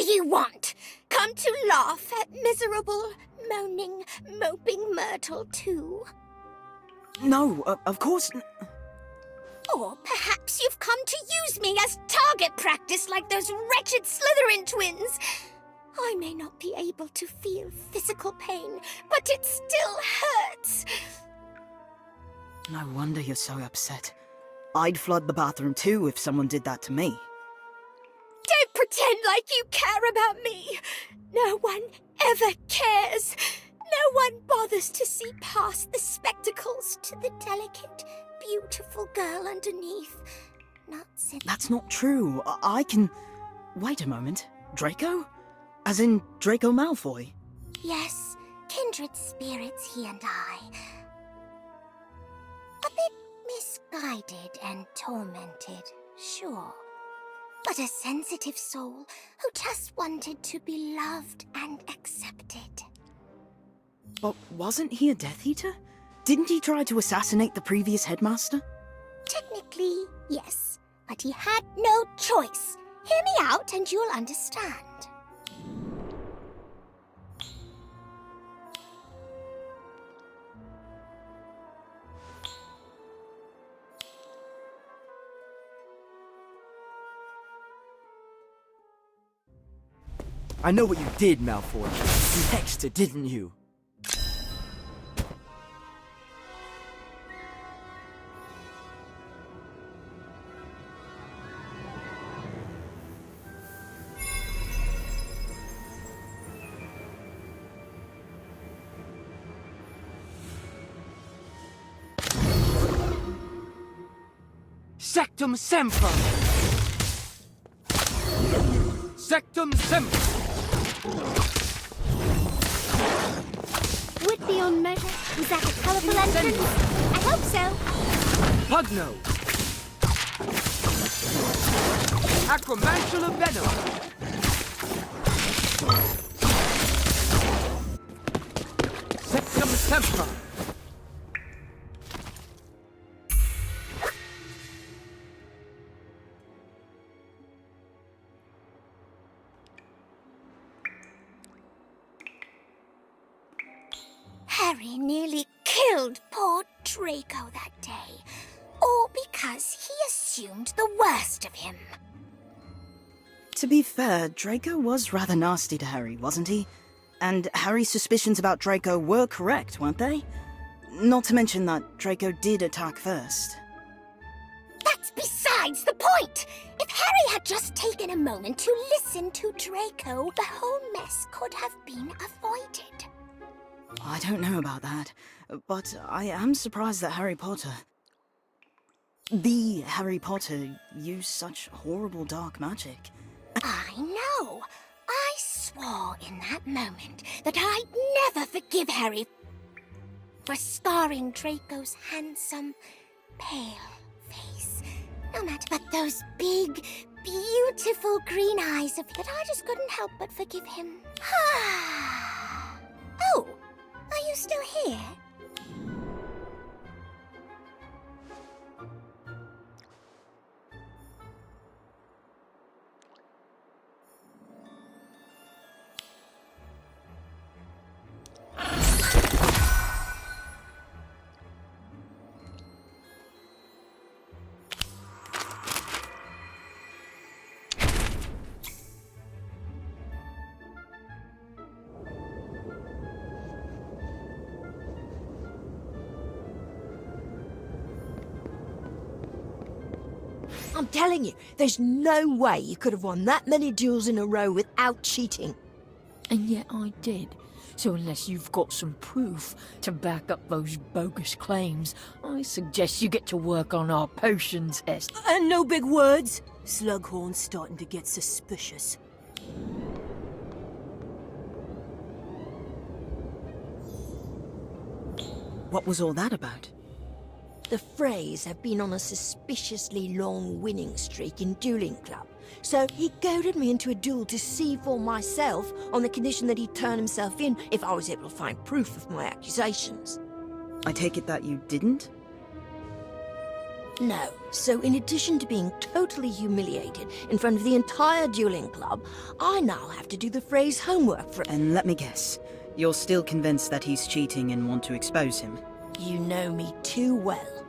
you want? Come to laugh at miserable, moaning, moping Myrtle too? No, of course. Or perhaps you've come to use me as target practice like those wretched Slytherin twins. I may not be able to feel physical pain, but it still hurts. No wonder you're so upset. I'd flood the bathroom too if someone did that to me. Don't pretend like you care about me. No one ever cares. No one bothers to see past the spectacles to the delicate, beautiful girl underneath. Not since... That's not true. I can... Wait a moment. Draco? As in Draco Malfoy? Yes, kindred spirits he and I. A bit misguided and tormented, sure. But a sensitive soul who just wanted to be loved and accepted. But wasn't he a Death Eater? Didn't he try to assassinate the previous headmaster? Technically, yes. But he had no choice. Hear me out and you'll understand. I know what you did, Malfoy. You hexed it, didn't you? Sectum Semper! Sectum Semper! Would beyond measure. Was that a colourful entrance? I hope so. Pugno! Acromantula Venom! Sectum Semper! Harry nearly killed poor Draco that day. All because he assumed the worst of him. To be fair, Draco was rather nasty to Harry, wasn't he? And Harry's suspicions about Draco were correct, weren't they? Not to mention that Draco did attack first. That's besides the point! If Harry had just taken a moment to listen to Draco, the whole mess could have been avoided. I don't know about that, but I am surprised that the Harry Potter used such horrible dark magic. I know. I swore in that moment that I'd never forgive Harry for scarring Draco's handsome, pale face. No matter, but those big, beautiful green eyes of that I just couldn't help but forgive him. Oh, are you still here? I'm telling you, there's no way you could have won that many duels in a row without cheating. And yet I did. So unless you've got some proof to back up those bogus claims, I suggest you get to work on our potion test. And no big words. Slughorn's starting to get suspicious. What was all that about? The Freys have been on a suspiciously long winning streak in dueling club. So he goaded me into a duel to see for myself on the condition that he'd turn himself in if I was able to find proof of my accusations. I take it that you didn't? No. So in addition to being totally humiliated in front of the entire dueling club, I now have to do the Frey's homework for... And let me guess, you're still convinced that he's cheating and want to expose him? You know me too well.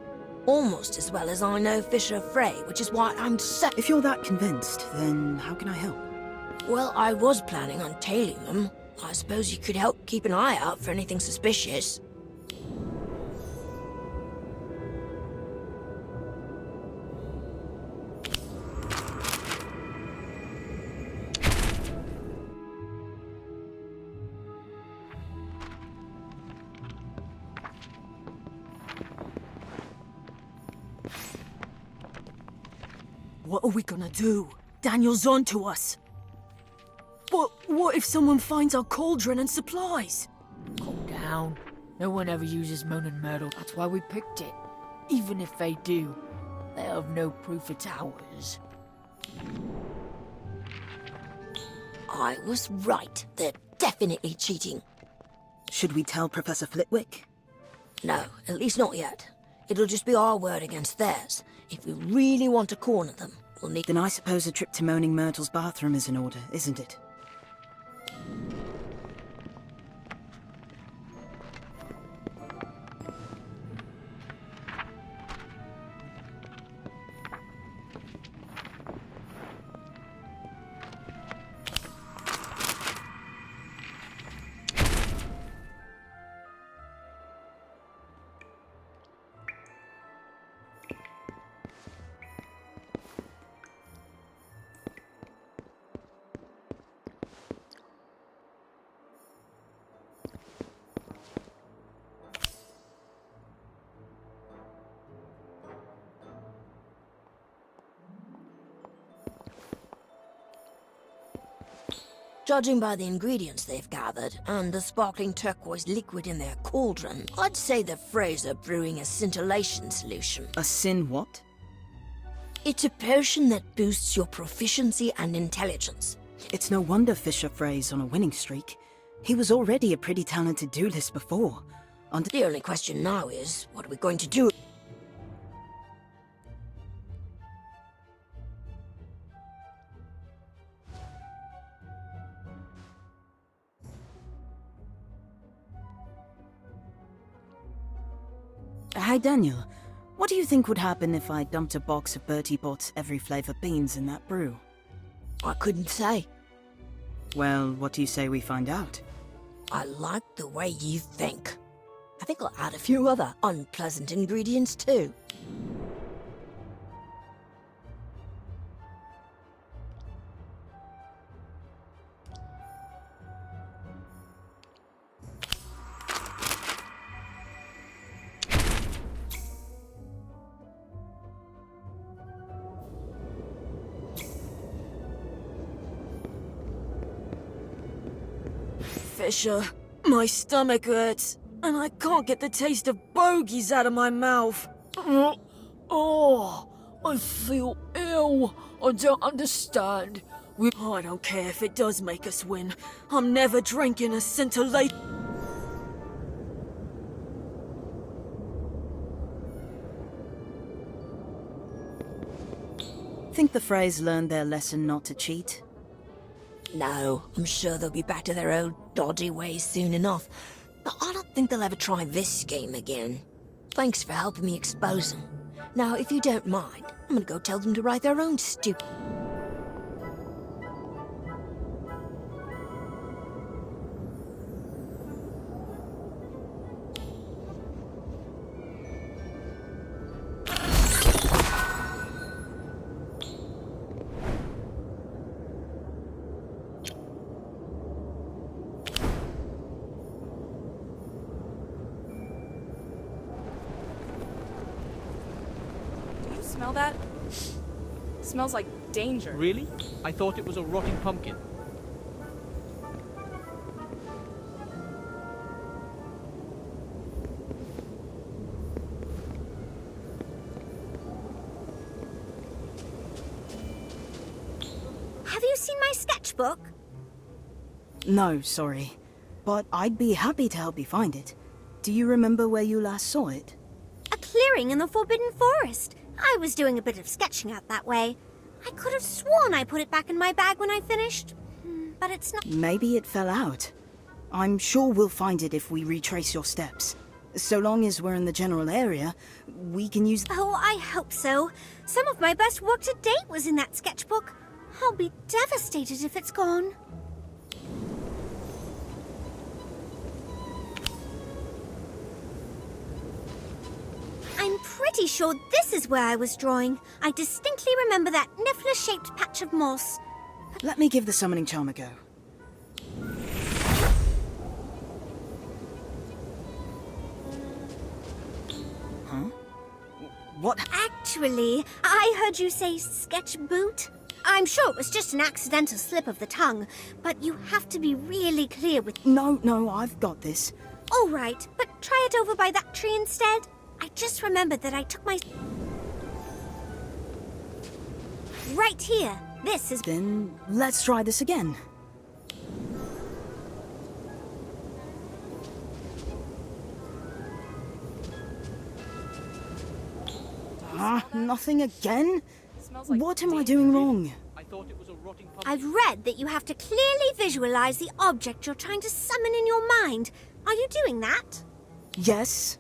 Almost as well as I know Fisher Frey, which is why I'm so... If you're that convinced, then how can I help? Well, I was planning on tailing them. I suppose you could help keep an eye out for anything suspicious. What are we gonna do? Daniel's on to us. But what if someone finds our cauldron and supplies? Calm down. No one ever uses Moanin' Myrtle. That's why we picked it. Even if they do, they have no proof it's ours. I was right. They're definitely cheating. Should we tell Professor Flitwick? No, at least not yet. It'll just be our word against theirs. If we really want to corner them, we'll need... Then I suppose a trip to Moaning Myrtle's bathroom is in order, isn't it? Judging by the ingredients they've gathered, and the sparkling turquoise liquid in their cauldron, I'd say the Freys are brewing a scintillation solution. A sin what? It's a potion that boosts your proficiency and intelligence. It's no wonder Fisher Frey's on a winning streak. He was already a pretty talented duelist before. The only question now is, what are we going to do? Hey Daniel, what do you think would happen if I dumped a box of Bertie Bott's every flavour beans in that brew? I couldn't say. Well, what do you say we find out? I like the way you think. I think I'll add a few other unpleasant ingredients too. Fisher, my stomach hurts, and I can't get the taste of bogies out of my mouth. Oh, I feel ill. I don't understand. I don't care if it does make us win. I'm never drinking a scintillate. Think the Freys learned their lesson not to cheat? No, I'm sure they'll be back to their old dodgy ways soon enough. But I don't think they'll ever try this scheme again. Thanks for helping me expose them. Now, if you don't mind, I'm gonna go tell them to write their own stupid... Smell that? Smells like danger. Really? I thought it was a rotting pumpkin. Have you seen my sketchbook? No, sorry. But I'd be happy to help you find it. Do you remember where you last saw it? A clearing in the Forbidden Forest. I was doing a bit of sketching out that way. I could have sworn I put it back in my bag when I finished. But it's not. Maybe it fell out. I'm sure we'll find it if we retrace your steps. So long as we're in the general area, we can use... Oh, I hope so. Some of my best work to date was in that sketchbook. I'll be devastated if it's gone. I'm pretty sure this is where I was drawing. I distinctly remember that niffler-shaped patch of moss. Let me give the summoning charm a go. Huh? What? Actually, I heard you say sketch boot. I'm sure it was just an accidental slip of the tongue, but you have to be really clear with... No, I've got this. All right, but try it over by that tree instead. I just remembered that I took my... Right here. This is... Then let's try this again. Nothing again? Smells like What am I danger. doing wrong? I thought it was a rotting pumpkin. I've read that you have to clearly visualize the object you're trying to summon in your mind. Are you doing that? Yes.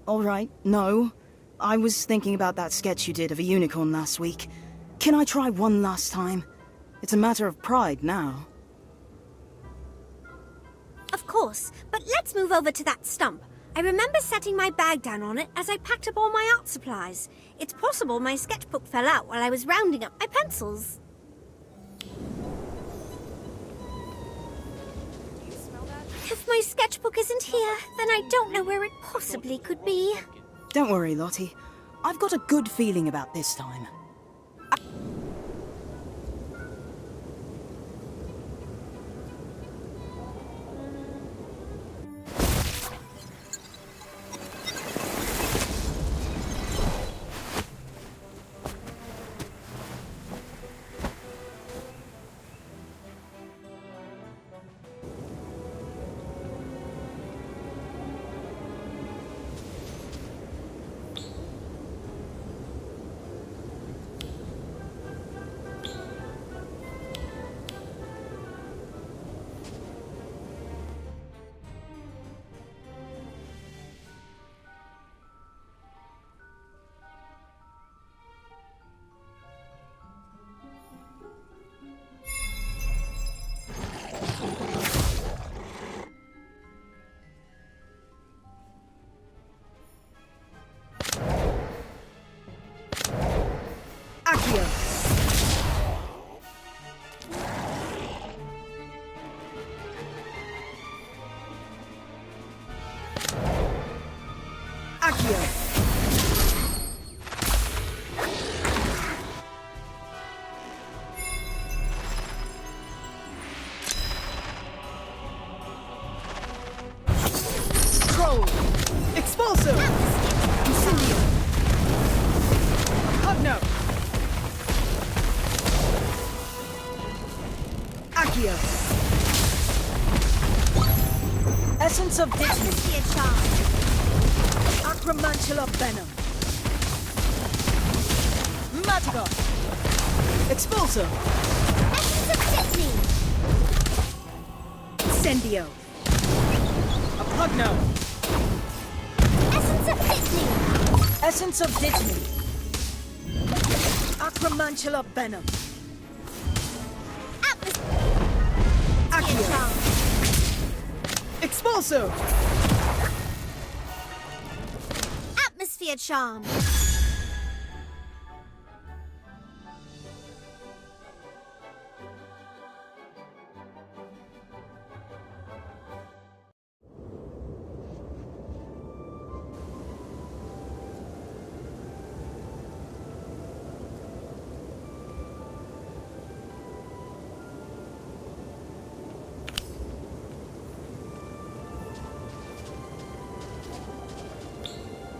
All right, no. I was thinking about that sketch you did of a unicorn last week. Can I try one last time? It's a matter of pride now. Of course, but let's move over to that stump. I remember setting my bag down on it as I packed up all my art supplies. It's possible my sketchbook fell out while I was rounding up my pencils. Do you smell that? If my sketchbook isn't here, then I don't know where it possibly could be. Don't worry, Lottie. I've got a good feeling about this time. Expulso! Incendio! Hugno! Accio! Essence of Dignity! Acromantula Venom! Matagon! Expulso! Incendio! Pugno! Essence of Dignity! Acromantula Venom! Accio! Expulso! Atmosphere charm.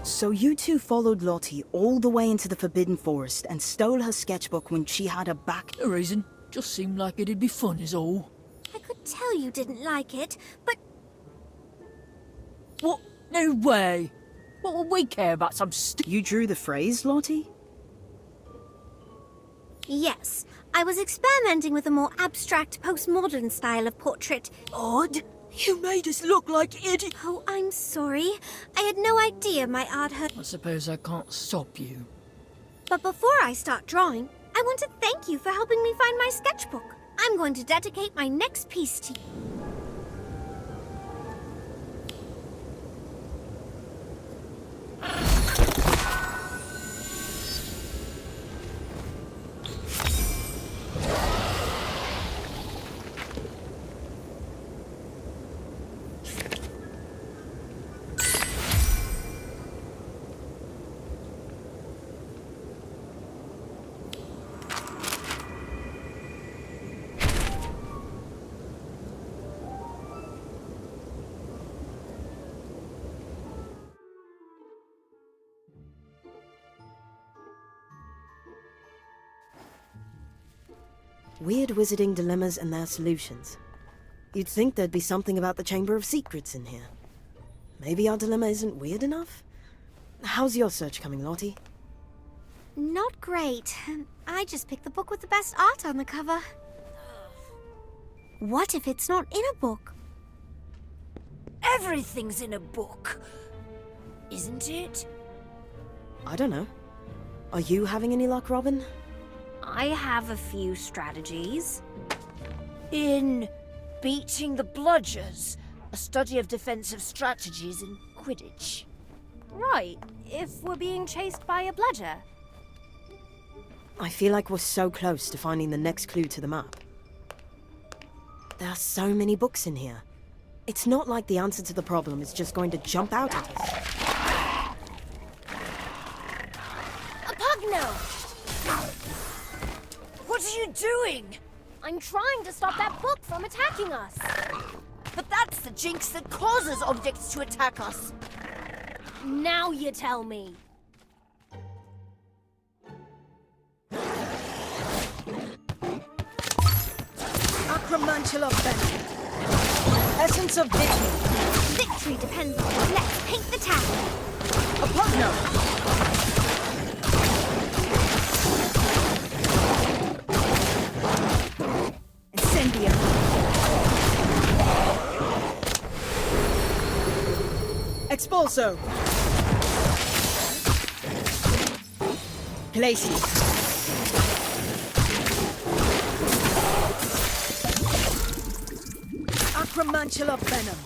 So you two followed Lottie all the way into the Forbidden Forest and stole her sketchbook when she had her back... No reason. Just seemed like it'd be fun is all. I could tell you didn't like it, but What? No way. What would we care about some You drew the phrase, Lottie? Yes, I was experimenting with a more abstract postmodern style of portrait. Odd. You made us look like idiots. Oh, I'm sorry. I had no idea my art hurt. I suppose I can't stop you. But before I start drawing, I want to thank you for helping me find my sketchbook. I'm going to dedicate my next piece to you. Weird wizarding dilemmas and their solutions. You'd think there'd be something about the Chamber of Secrets in here. Maybe our dilemma isn't weird enough? How's your search coming, Lottie? Not great. I just picked the book with the best art on the cover. What if it's not in a book? Everything's in a book, isn't it? I don't know. Are you having any luck, Robin? I have a few strategies. In beating the bludgers, a study of defensive strategies in Quidditch. Right, if we're being chased by a bludger. I feel like we're so close to finding the next clue to the map. There are so many books in here. It's not like the answer to the problem is just going to jump out at us. A pugno! What are you doing? I'm trying to stop that book from attacking us. But that's the jinx that causes objects to attack us. Now you tell me. Acromantula Venom. Essence of Victory. Victory depends on it. Let's paint the town. A Pugno. Incendio. Expulso. Glacius. Acromantula Venom.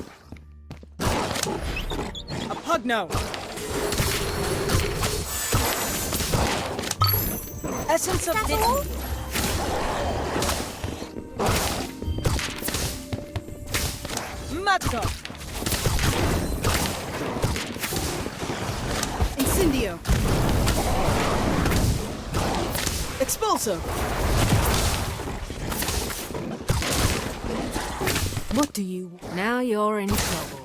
A Pugno. Essence of Victory. Matko. Incendio. Expulso. What do you want? Now you're in trouble.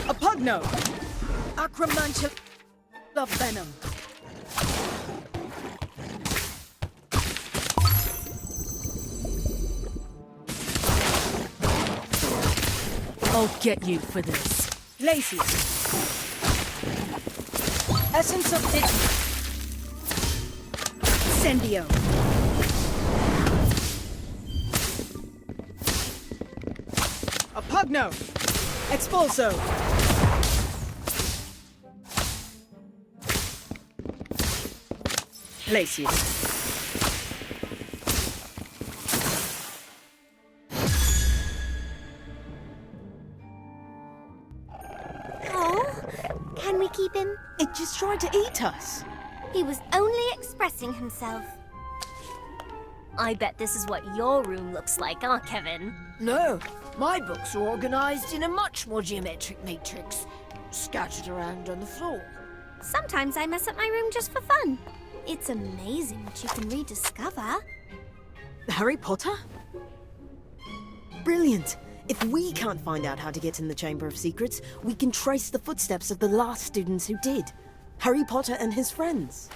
A Pugno. Acromantula Venom. I'll get you for this. Glacius. Essence of Victory. Incendio. A Pugno. Expulso. Glacius. Oh, can we keep him? It just tried to eat us. He was only expressing himself. I bet this is what your room looks like, huh, Kevin? No, my books are organized in a much more geometric matrix, scattered around on the floor. Sometimes I mess up my room just for fun. It's amazing what you can rediscover. Harry Potter? Brilliant! If we can't find out how to get in the Chamber of Secrets, we can trace the footsteps of the last students who did. Harry Potter and his friends.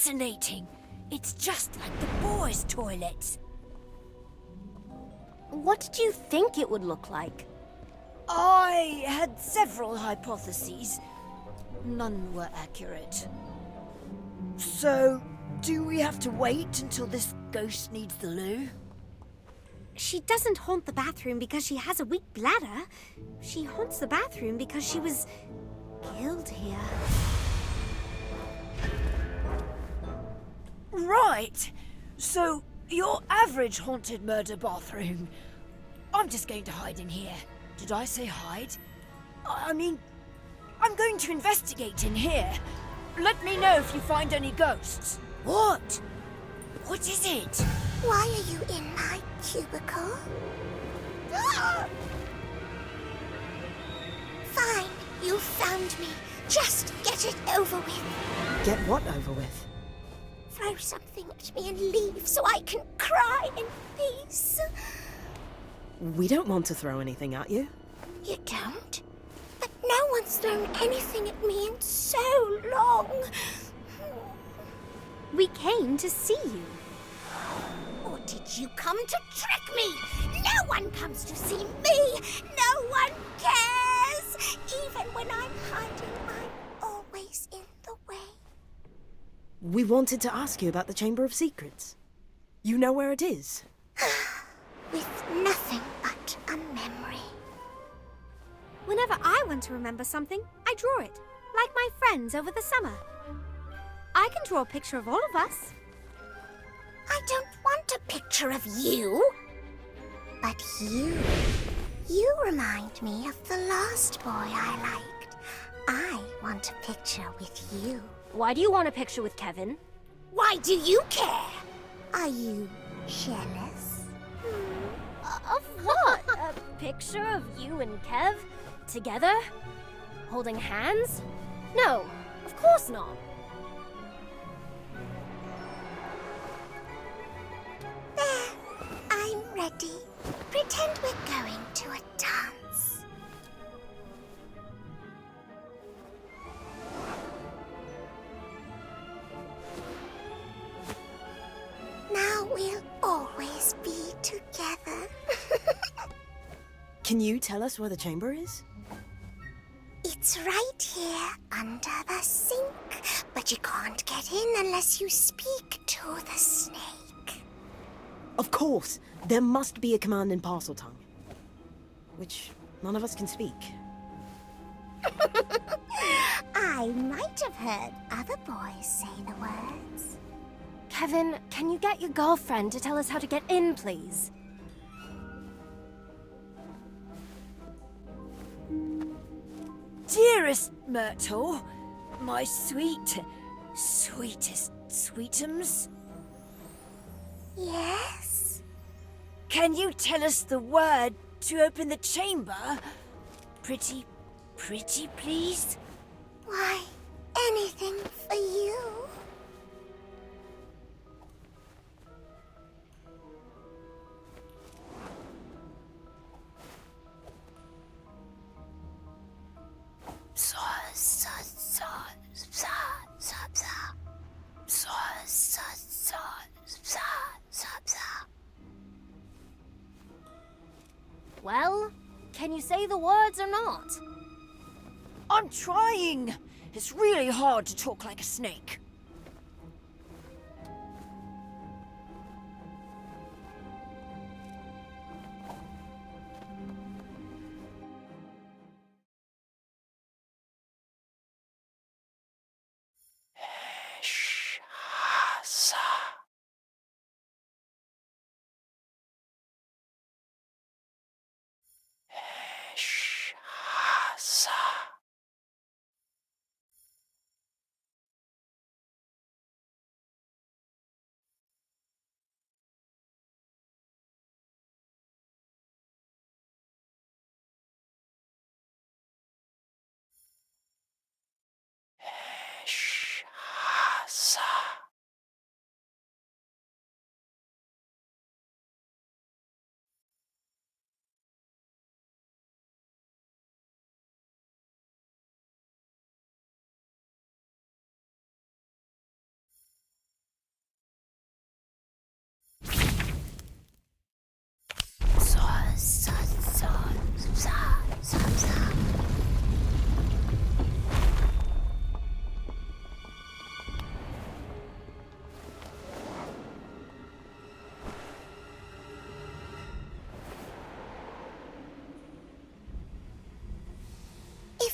fascinating. It's just like the boys' toilets. What did you think it would look like? I had several hypotheses. None were accurate. So, do we have to wait until this ghost needs the loo? She doesn't haunt the bathroom because she has a weak bladder. She haunts the bathroom because she was killed here. Right. So, your average haunted murder bathroom. I'm just going to hide in here. Did I say hide? I mean, I'm going to investigate in here. Let me know if you find any ghosts. What? What is it? Why are you in my cubicle? Fine, you found me. Just get it over with. Get what over with? Throw something at me and leave so I can cry in peace. We don't want to throw anything at you. You don't? But no one's thrown anything at me in so long. We came to see you. Or did you come to trick me? No one comes to see me. No one cares. Even when I'm hiding, I'm always in the way. We wanted to ask you about the Chamber of Secrets. You know where it is? With nothing but a memory. Whenever I want to remember something, I draw it. Like my friends over the summer. I can draw a picture of all of us. I don't want a picture of you. But you. You remind me of the last boy I liked. I want a picture with you. Why do you want a picture with Kevin? Why do you care? Are you jealous? Of what? A picture of you and Kev? Together? Holding hands? No, of course not. There, I'm ready. Pretend we're going to a dance. Now we'll always be together. Can you tell us where the chamber is? It's right here under the sink, but you can't get in unless you speak to the snake. Of course! There must be a command in parcel tongue. Which none of us can speak. I might have heard other boys say the words. Kevin, can you get your girlfriend to tell us how to get in, please? Dearest Myrtle, my sweetest sweetums. Yes? Can you tell us the word to open the chamber? Pretty, please? Why, anything for you. Well, can you say the words or not? I'm trying. It's really hard to talk like a snake.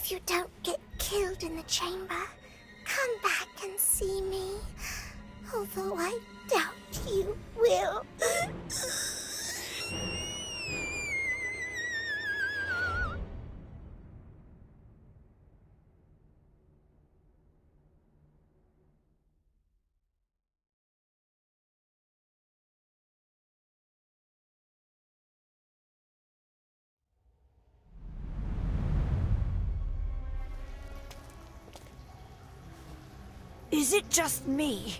If you don't get killed in the chamber, come back and see me. Although I doubt you will. Is it just me?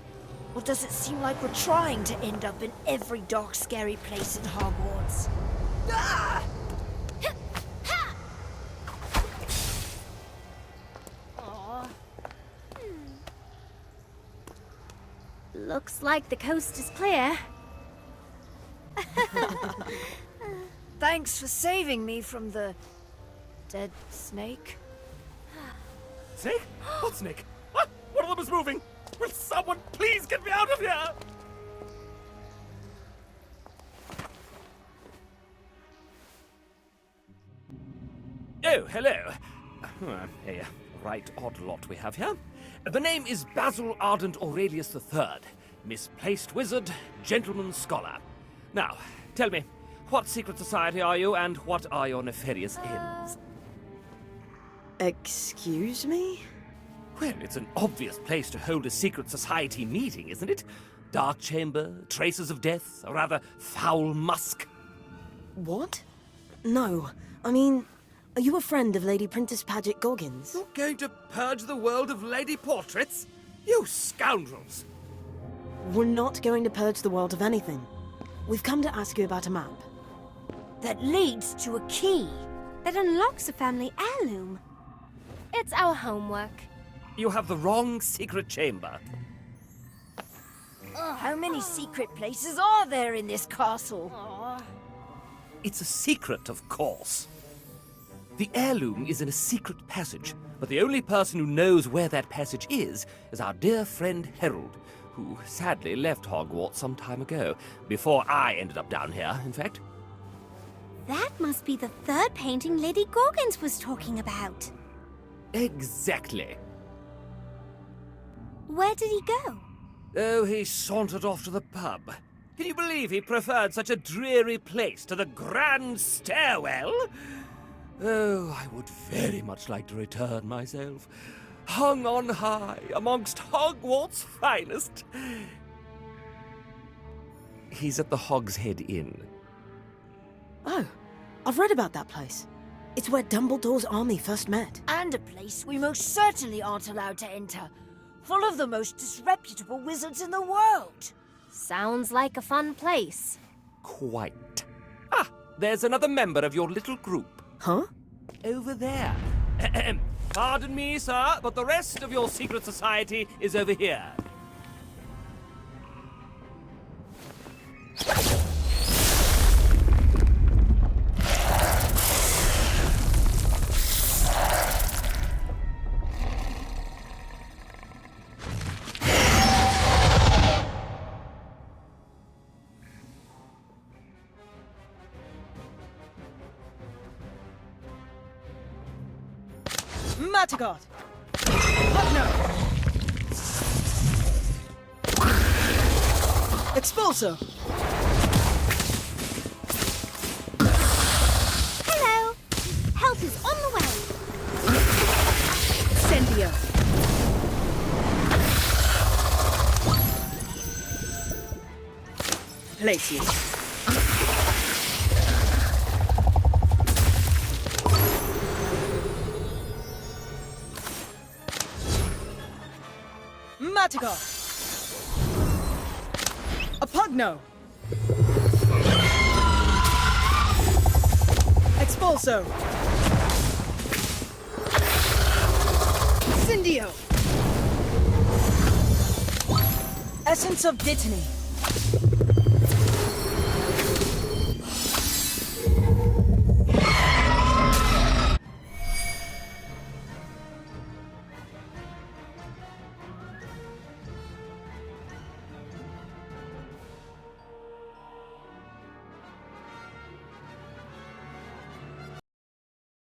Or does it seem like we're trying to end up in every dark, scary place in Hogwarts? Ah! Looks like the coast is clear. Thanks for saving me from the dead snake. Snake? What snake? What? One of them is moving! Will someone please get me out of here? Oh, hello. A right odd lot we have here. The name is Basil Ardent Aurelius III, misplaced wizard, gentleman scholar. Now, tell me, what secret society are you, and what are your nefarious ends? Excuse me? Well, it's an obvious place to hold a secret society meeting, isn't it? Dark chamber, traces of death, a rather foul musk. What? No. I mean, are you a friend of Lady Princess Paget Goggins? You're going to purge the world of lady portraits? You scoundrels! We're not going to purge the world of anything. We've come to ask you about a map. That leads to a key. That unlocks a family heirloom. It's our homework. You have the wrong secret chamber. How many secret places are there in this castle? It's a secret, of course. The heirloom is in a secret passage, but the only person who knows where that passage is our dear friend Harold, who sadly left Hogwarts some time ago, before I ended up down here, in fact. That must be the third painting Lady Goggins was talking about. Exactly. Where did he go? Oh, he sauntered off to the pub. Can you believe he preferred such a dreary place to the grand stairwell? Oh, I would very much like to return myself, hung on high amongst Hogwarts' finest. He's at the Hogshead Inn. Oh, I've read about that place. It's where Dumbledore's army first met. And a place we most certainly aren't allowed to enter. Full of the most disreputable wizards in the world. Sounds like a fun place. Quite. Ah, there's another member of your little group. Huh? Over there. Pardon me, sir, but the rest of your secret society is over here. Matagard! Pugno! Expulso! Hello! Help is on the way! Incendio! Glacius! Matagard! Apugno! Expulso! Incendio! Essence of Dittany!